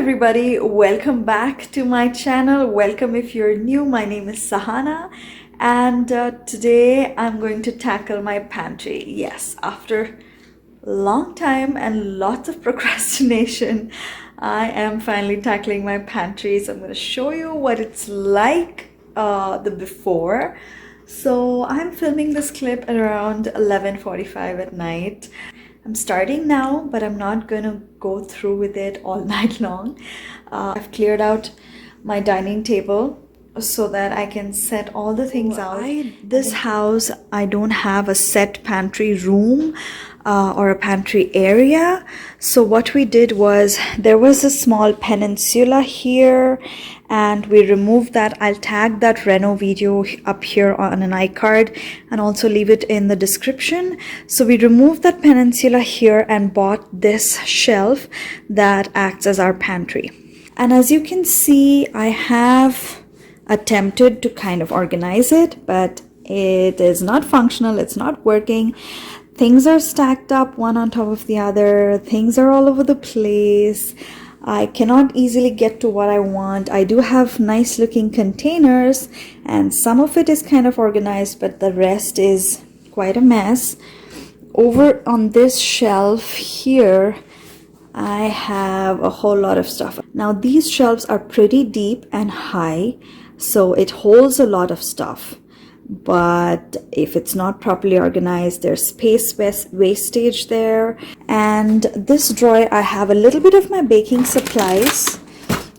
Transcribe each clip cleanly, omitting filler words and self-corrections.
everybody, welcome back to my channel. Welcome if you're new. My name is Sahana, and today I'm going to tackle my pantry. Yes, after a long time and lots of procrastination, I am finally tackling my pantry. So I'm going to show you what it's like the before. So I'm filming this clip at around 11:45 at night. I'm starting now, but I'm not gonna go through with it all night long. I've cleared out my dining table so that I can set all the things out. This house, I don't have a set pantry room or a pantry area. So what we did was, there was a small peninsula here and we removed that. I'll tag that reno video up here on an iCard and also leave it in the description. So we removed that peninsula here and bought this shelf that acts as our pantry. And as you can see, I have attempted to kind of organize it, but it is not functional. It's not working. Things are stacked up one on top of the other. Things are all over the place. I cannot easily get to what I want. I do have nice looking containers and some of it is kind of organized, but the rest is quite a mess. Over on this shelf here, I have a whole lot of stuff. Now these shelves are pretty deep and high, so it holds a lot of stuff. But if it's not properly organized, there's space wastage there. And this drawer, I have a little bit of my baking supplies,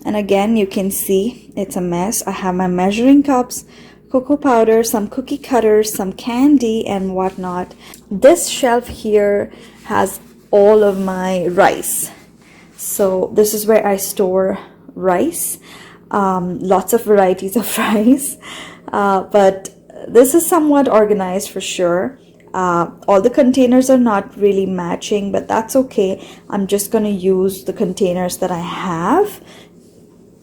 and again you can see it's a mess. I have my measuring cups, cocoa powder, some cookie cutters, some candy and whatnot. This shelf here has all of my rice, so this is where I store rice. Lots of varieties of rice, but this is somewhat organized for sure. All the containers are not really matching, but that's okay. I'm just going to use the containers that I have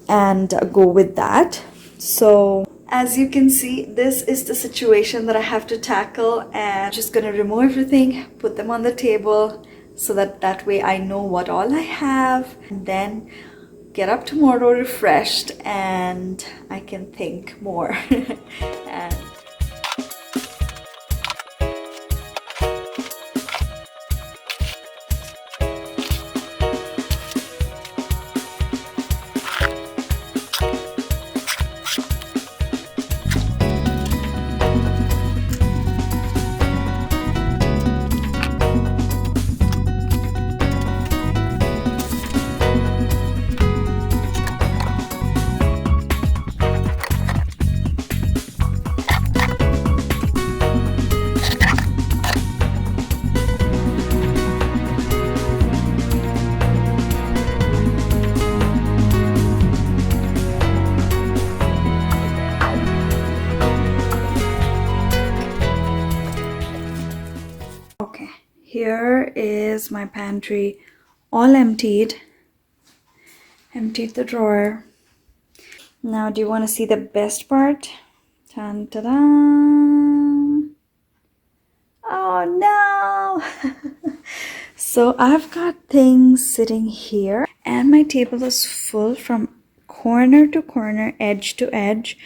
and go with that. So as you can see, this is the situation that I have to tackle, and I'm just going to remove everything, put them on the table so that way I know what all I have, and then get up tomorrow refreshed and I can think more. And here is my pantry, all emptied the drawer. Now, do you want to see the best part? Dun, ta, da. Oh no! So I've got things sitting here and my table is full from corner to corner, edge to edge.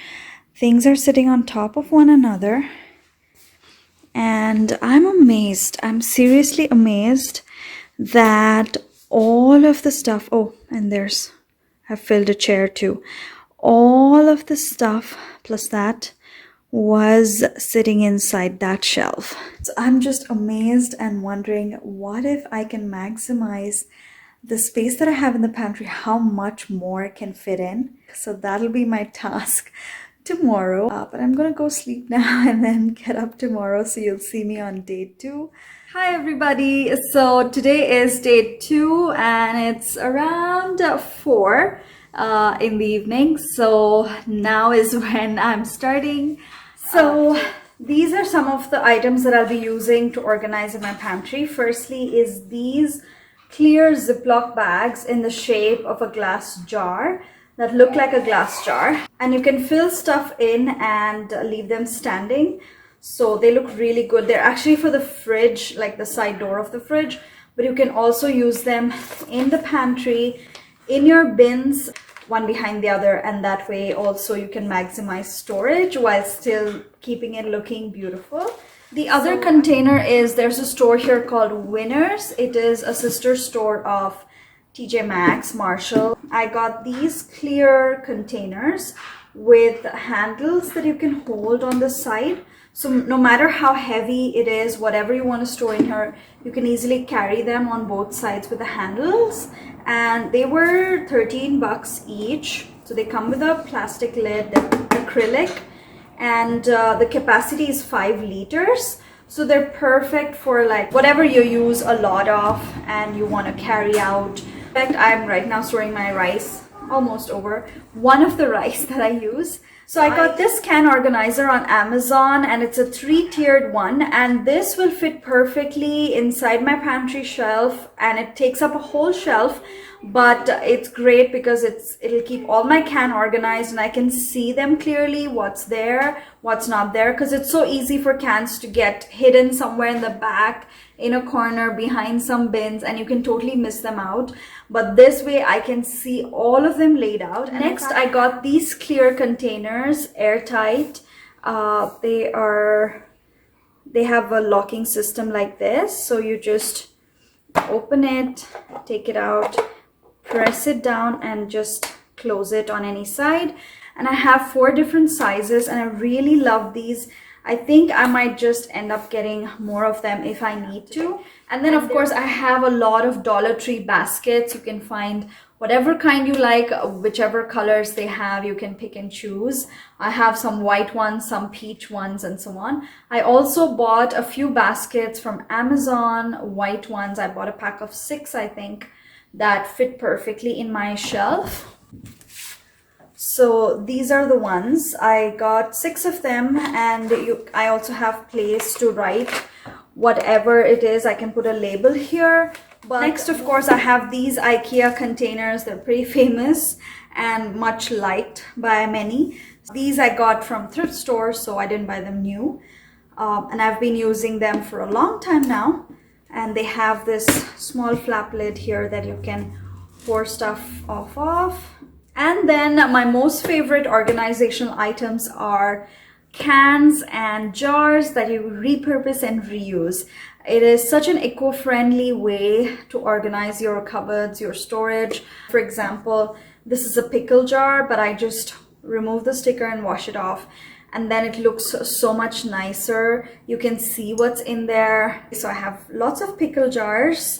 Things are sitting on top of one another. And I'm amazed, I'm seriously amazed that all of the stuff, oh, and I've filled a chair too. All of the stuff plus that was sitting inside that shelf. So I'm just amazed and wondering, what if I can maximize the space that I have in the pantry, how much more can fit in? So that'll be my task tomorrow, but I'm gonna go sleep now and then get up tomorrow, so you'll see me on day 2. Hi everybody, so today is day 2 and it's around 4 in the evening, so now is when I'm starting. So these are some of the items that I'll be using to organize in my pantry. Firstly is these clear Ziploc bags in the shape of a glass jar that look like a glass jar, and you can fill stuff in and leave them standing, so they look really good. They're actually for the fridge, like the side door of the fridge, but you can also use them in the pantry in your bins, one behind the other, and that way also you can maximize storage while still keeping it looking beautiful. The other container is, there's a store here called Winners. It is a sister store of TJ Maxx, Marshall. I got these clear containers with handles that you can hold on the side. So no matter how heavy it is, whatever you want to store in here, you can easily carry them on both sides with the handles. And they were 13 bucks each. So they come with a plastic lid, acrylic, and the capacity is 5 liters. So they're perfect for like whatever you use a lot of and you want to carry out. In fact, I'm right now storing my rice, almost over, one of the rice that I use. So I got this can organizer on Amazon, and it's a 3-tiered one, and this will fit perfectly inside my pantry shelf, and it takes up a whole shelf, but it's great because it'll keep all my can organized and I can see them clearly, what's there, what's not there, because it's so easy for cans to get hidden somewhere in the back, in a corner, behind some bins, and you can totally miss them out. But this way I can see all of them laid out. And next I got these clear containers, airtight. They have a locking system like this, so you just open it, take it out, press it down, and just close it on any side. And I have 4 different sizes, and I really love these. I think I might just end up getting more of them if I need to. And then of course I have a lot of Dollar Tree baskets. You can find whatever kind you like, whichever colors they have, you can pick and choose. I have some white ones, some peach ones, and so on. I also bought a few baskets from Amazon, white ones. I bought a pack of 6, I think, that fit perfectly in my shelf. So these are the ones. I got 6 of them, and I also have place to write whatever it is. I can put a label here. But next, of course, I have these IKEA containers. They're pretty famous and much liked by many. These I got from thrift stores, so I didn't buy them new. And I've been using them for a long time now. And they have this small flap lid here that you can pour stuff off of. And then my most favorite organizational items are cans and jars that you repurpose and reuse. It is such an eco-friendly way to organize your cupboards, your storage. For example, this is a pickle jar, but I just remove the sticker and wash it off. And then it looks so much nicer. You can see what's in there. So I have lots of pickle jars.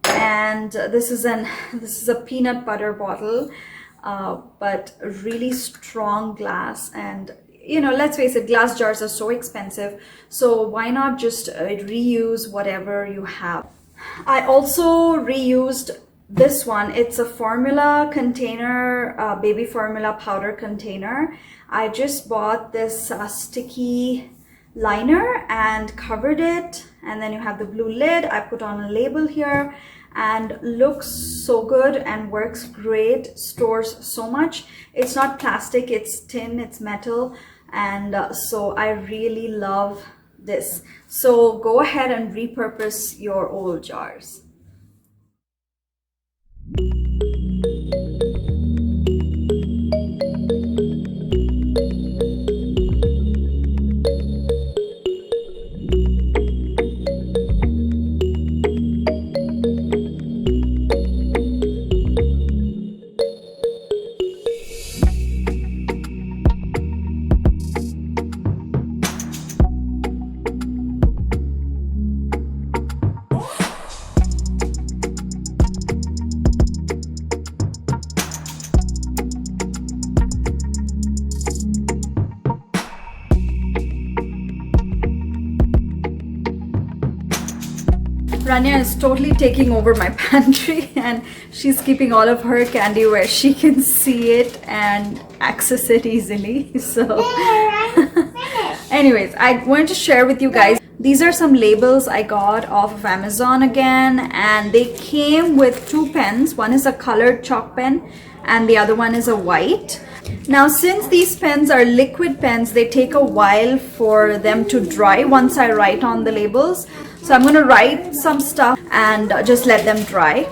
And this is a peanut butter bottle. But really strong glass, and let's face it, glass jars are so expensive, so why not just reuse whatever you have. I also reused this one. It's a formula container, baby formula powder container. I just bought this sticky liner and covered it, and then you have the blue lid. I put on a label here, and looks so good and works great, stores so much. It's not plastic, it's tin, it's metal, and so I really love this. So go ahead and repurpose your old jars. Rania is totally taking over my pantry, and she's keeping all of her candy where she can see it and access it easily. So anyways, I wanted to share with you guys, these are some labels I got off of Amazon again, and they came with 2 pens. One is a colored chalk pen and the other one is a white. Now, since these pens are liquid pens, they take a while for them to dry once I write on the labels. So I'm going to write some stuff and just let them dry.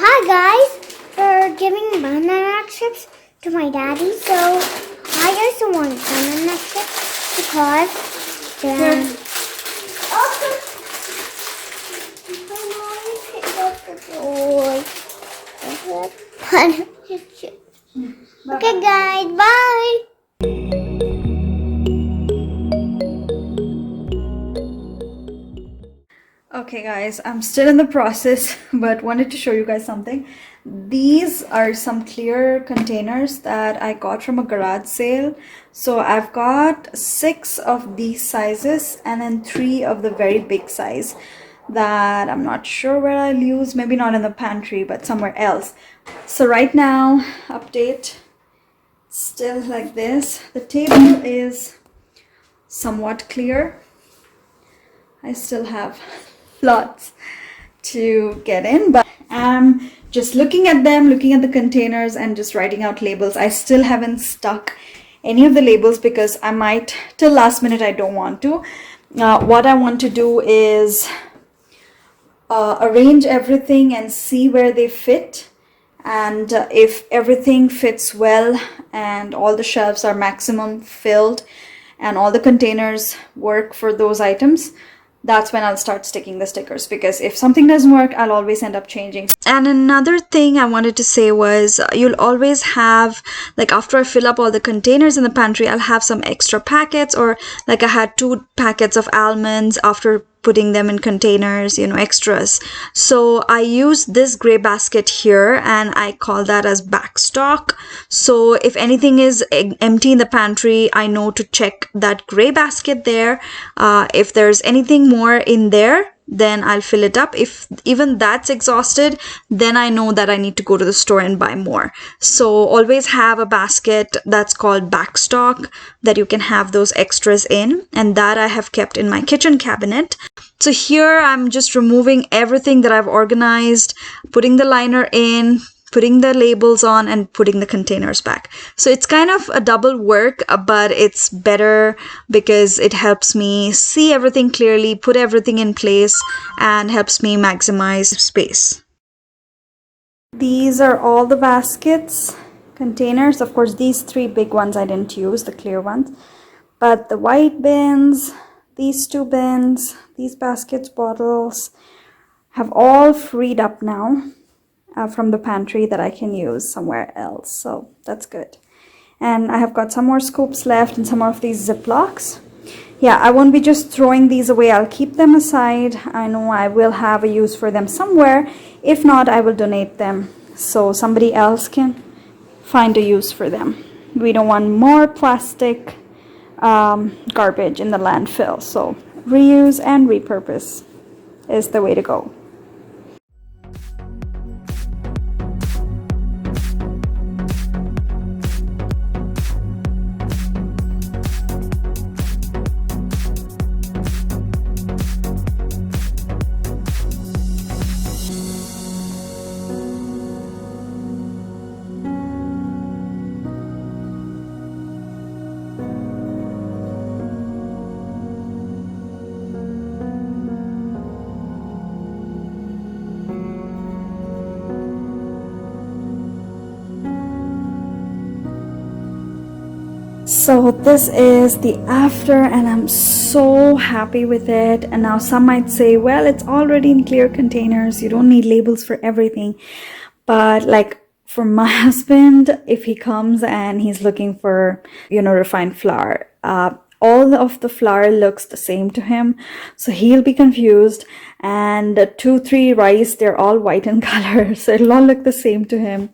hi guys, we're giving banana chips to my daddy. So I also want banana chips because they're awesome. Okay guys, bye. Okay guys, I'm still in the process but wanted to show you guys something. These are some clear containers that I got from a garage sale. So I've got 6 of these sizes and then 3 of the very big size that I'm not sure where I'll use, maybe not in the pantry but somewhere else. So right now, update, still like this. The table is somewhat clear. I still have lots to get in, but I'm just looking at them, looking at the containers and just writing out labels. I still haven't stuck any of the labels because I might, till last minute, I don't want to. What I want to do is arrange everything and see where they fit, and if everything fits well and all the shelves are maximum filled and all the containers work for those items, that's when I'll start sticking the stickers, because if something doesn't work, I'll always end up changing. And another thing I wanted to say was you'll always have, like after I fill up all the containers in the pantry, I'll have some extra packets, or like I had 2 packets of almonds after putting them in containers, you know, extras. So I use this gray basket here and I call that as backstock. So if anything is empty in the pantry, I know to check that gray basket there. If there's anything more in there, then I'll fill it up. If even that's exhausted, then I know that I need to go to the store and buy more. So always have a basket that's called backstock that you can have those extras in, and that I have kept in my kitchen cabinet. So here I'm just removing everything that I've organized, putting the liner in, putting the labels on, and putting the containers back. So it's kind of a double work, but it's better because it helps me see everything clearly, put everything in place, and helps me maximize space. These are all the baskets, containers. Of course, these 3 big ones I didn't use, the clear ones. But the white bins, these 2 bins, these baskets, bottles, have all freed up now. From the pantry that I can use somewhere else, so that's good. And I have got some more scoops left and some more of these Ziplocs. Yeah, I won't be just throwing these away. I'll keep them aside. I know I will have a use for them somewhere. If not, I will donate them so somebody else can find a use for them. We don't want more plastic garbage in the landfill, so reuse and repurpose is the way to go. So this is the after, and I'm so happy with it. And now some might say, well, it's already in clear containers, you don't need labels for everything. But like for my husband, if he comes and he's looking for, you know, refined flour, all of the flour looks the same to him, so he'll be confused. And 2-3 rice, they're all white in color, so it'll all look the same to him.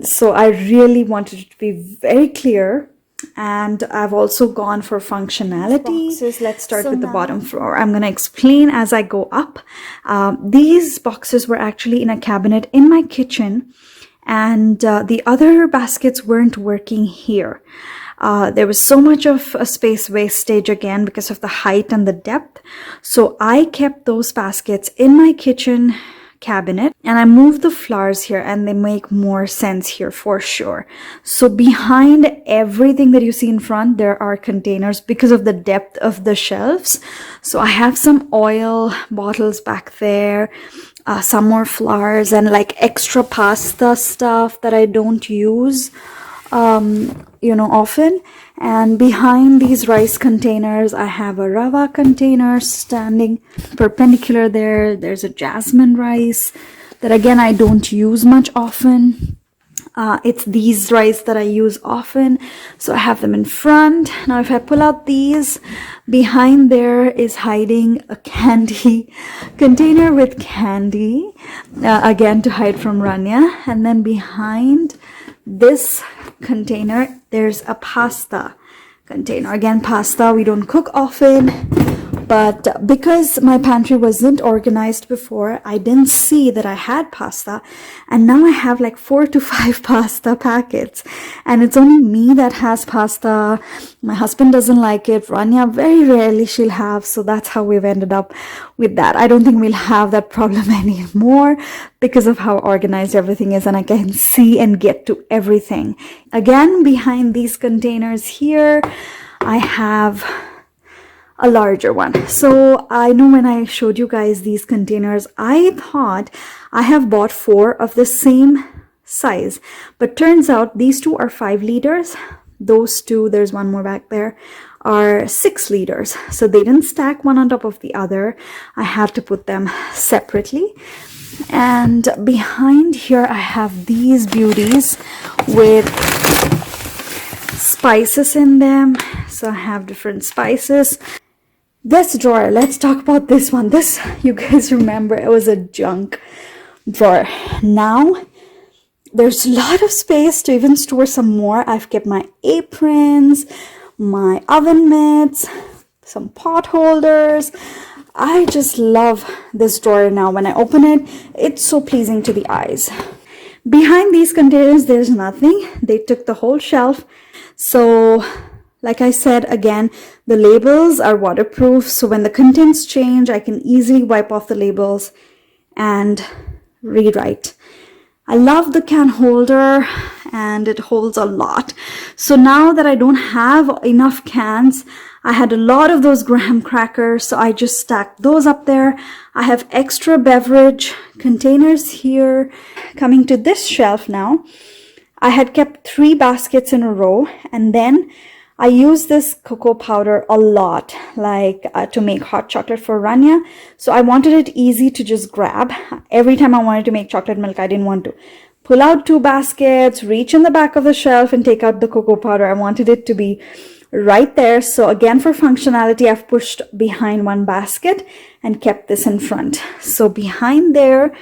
So I really wanted it to be very clear. And I've also gone for functionality. Boxes. Let's start with the bottom floor. I'm going to explain as I go up. These boxes were actually in a cabinet in my kitchen, and the other baskets weren't working here. There was so much of a space wastage again because of the height and the depth. So I kept those baskets in my kitchen cabinet and I moved the flowers here, and they make more sense here for sure. So behind everything that you see in front, there are containers because of the depth of the shelves. So I have some oil bottles back there. some more flowers and like extra pasta stuff that I don't use often. And behind these rice containers I have a rava container standing perpendicular there. There's a jasmine rice that again I don't use much often. It's these rice that I use often, so I have them in front. Now if I pull out these, behind there is hiding a candy container with candy, again to hide from Rania. And then behind this container there's a pasta container. Again, pasta we don't cook often, but because my pantry wasn't organized before, I didn't see that I had pasta, and now I have like 4 to 5 pasta packets, and it's only me that has pasta. My husband doesn't like it. Rania very rarely she'll have, so that's how we've ended up with that. I don't think we'll have that problem anymore because of how organized everything is, and I can see and get to everything. Again, behind these containers here I have a larger one. So I know when I showed you guys these containers, I thought I have bought 4 of the same size, but turns out these 2 are 5 liters. Those 2, there's one more back there, are 6 liters. So they didn't stack one on top of the other. I had to put them separately. And behind here I have these beauties with spices in them. So I have different spices. This drawer, let's talk about this one. This, you guys remember, it was a junk drawer. Now there's a lot of space to even store some more. I've kept my aprons, my oven mitts, some pot holders. I just love this drawer now. When I open it, it's so pleasing to the eyes. Behind these containers there's nothing. They took the whole shelf. So like I said, again, the labels are waterproof, so when the contents change, I can easily wipe off the labels and rewrite. I love the can holder, and it holds a lot. So now that I don't have enough cans, I had a lot of those graham crackers, so I just stacked those up there. I have extra beverage containers here. Coming to this shelf now, I had kept 3 baskets in a row, and then I use this cocoa powder a lot, like to make hot chocolate for Rania. So I wanted it easy to just grab. Every time I wanted to make chocolate milk, I didn't want to pull out 2 baskets, reach in the back of the shelf and take out the cocoa powder. I wanted it to be right there. So again, for functionality, I've pushed behind 1 basket and kept this in front. So behind there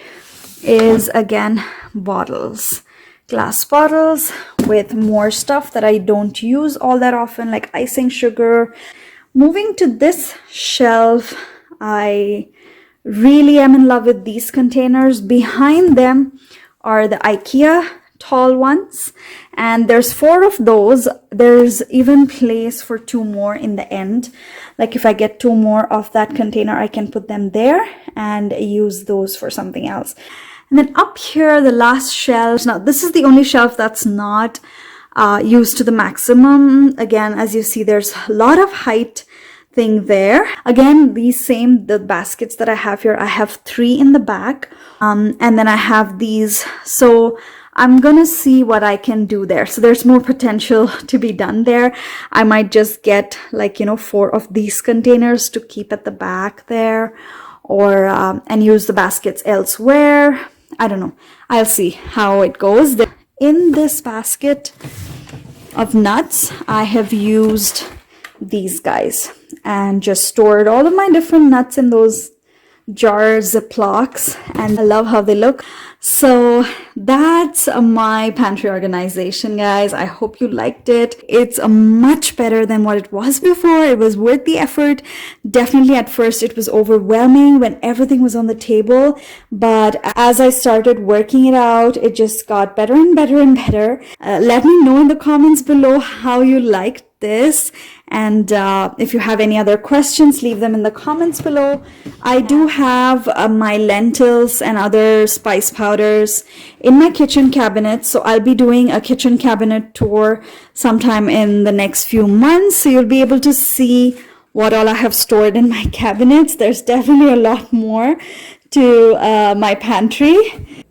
is again bottles. Glass bottles with more stuff that I don't use all that often, like icing sugar. Moving to this shelf, I really am in love with these containers. Behind them are the IKEA tall ones, and there's 4 of those. There's even place for 2 more in the end. Like if I get 2 more of that container, I can put them there and use those for something else. And then up here, the last shelf. Now, this is the only shelf that's not used to the maximum. Again, as you see, there's a lot of height thing there. Again, the baskets that I have here, I have 3 in the back. And then I have these. So I'm gonna see what I can do there. So there's more potential to be done there. I might just get 4 of these containers to keep at the back there, or and use the baskets elsewhere. I don't know. I'll see how it goes. In this basket of nuts, I have used these guys and just stored all of my different nuts in those jars, Ziplocs, and I love how they look. So that's my pantry organization, guys. I hope you liked it. It's much better than what it was before. It was worth the effort. Definitely at first it was overwhelming when everything was on the table, but as I started working it out, it just got better and better and better. Let me know in the comments below how you liked this, and if you have any other questions, leave them in the comments below. I do have my lentils and other spice powders in my kitchen cabinet, so I'll be doing a kitchen cabinet tour sometime in the next few months, so you'll be able to see what all I have stored in my cabinets. There's definitely a lot more to my pantry.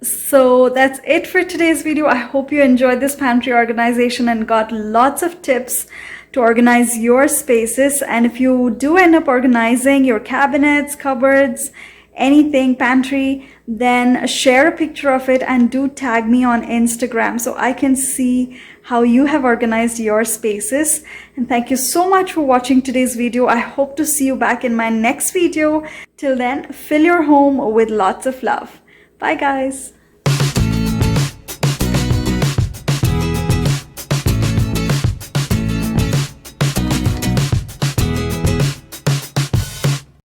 So that's it for today's video. I hope you enjoyed this pantry organization and got lots of tips to organize your spaces. And if you do end up organizing your cabinets, cupboards, anything pantry, then share a picture of it and do tag me on Instagram so I can see how you have organized your spaces. And thank you so much for watching today's video. I hope to see you back in my next video. Till then, fill your home with lots of love. Bye guys.